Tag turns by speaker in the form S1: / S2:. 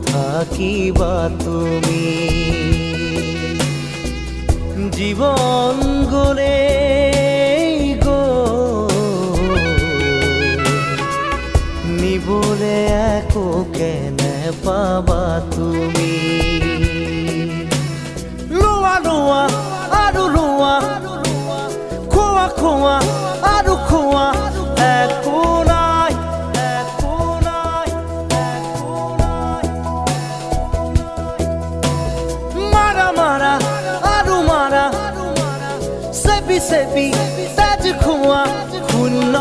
S1: থাকিবা তুমি জীবন গলে গো নিবলে একো কেনে পাবা তুমি লোৱা লোৱা আৰু লোৱা খোৱা খোৱা আৰু খোৱা একো নাই একো নাই একো নাই মাৰা মাৰা আৰু মাৰা চেপি চেপি তেজ খোৱা শূন্য